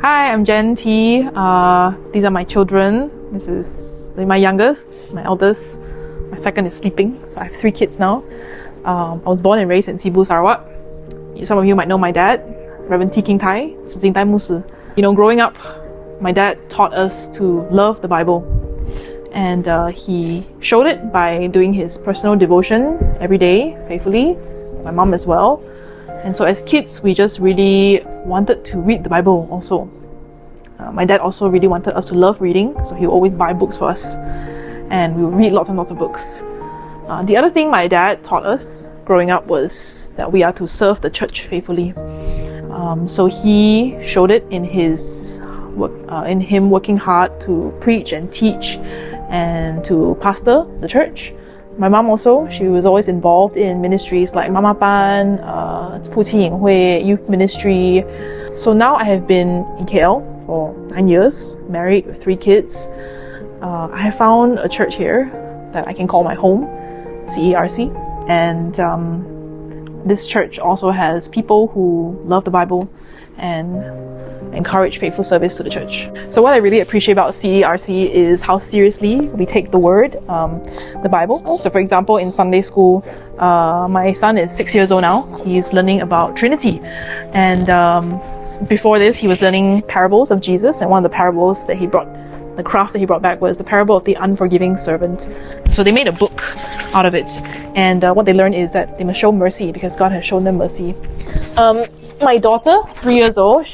Hi, I'm Jen T. These are my children. This is my youngest, my eldest. My second is sleeping. So I have 3 kids now. I was born and raised in Cebu, Sarawak. Some of you might know my dad, Reverend King Tai. King Tai Musi. Growing up, my dad taught us to love the Bible. And he showed it by doing his personal devotion every day, faithfully. My mom as well. And so as kids, we just really wanted to read the Bible also. My dad also really wanted us to love reading, so he would always buy books for us. And we would read lots and lots of books. The other thing my dad taught us growing up was that we are to serve the church faithfully. So he showed it in his work, in him working hard to preach and teach and to pastor the church. My mom also, she was always involved in ministries like Mama Pan, Fuqi Yinghui, youth ministry. So now I have been in KL for 9 years, married with 3 kids. I have found a church here that I can call my home, CERC. And this church also has people who love the Bible and encourage faithful service to the church. So what I really appreciate about CERC is how seriously we take the word, the Bible. So for example, in Sunday school, my son is 6 years old now. He's learning about Trinity. And before this, he was learning parables of Jesus. And one of the parables that he brought, the craft that he brought back, was the parable of the unforgiving servant. So they made a book out of it. And what they learned is that they must show mercy because God has shown them mercy. My daughter, 3 years old,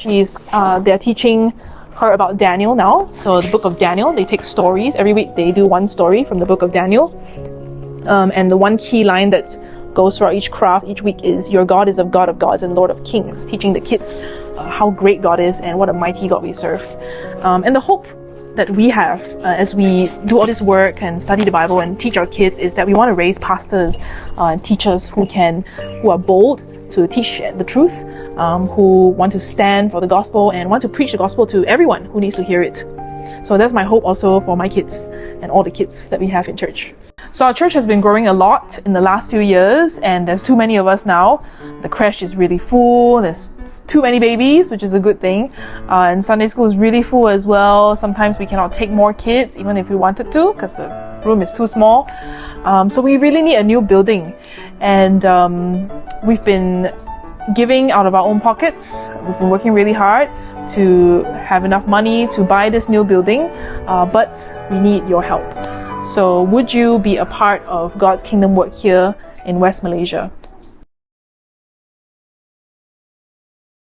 they're teaching her about Daniel now. So the book of Daniel, they take stories. Every week they do one story from the book of Daniel. And the one key line that goes throughout each craft each week is, "Your God is of God of gods and Lord of kings," teaching the kids how great God is and what a mighty God we serve. And the hope that we have as we do all this work and study the Bible and teach our kids is that we want to raise pastors and teachers who are bold to teach the truth, who want to stand for the gospel and want to preach the gospel to everyone who needs to hear it. So that's my hope also for my kids and all the kids that we have in church. So our church has been growing a lot in the last few years, and there's too many of us now. The creche is really full. There's too many babies, which is a good thing. And Sunday school is really full as well. Sometimes we cannot take more kids, even if we wanted to, because the room is too small. So we really need a new building. And we've been giving out of our own pockets. We've been working really hard to have enough money to buy this new building, but we need your help. So would you be a part of God's kingdom work here in West Malaysia?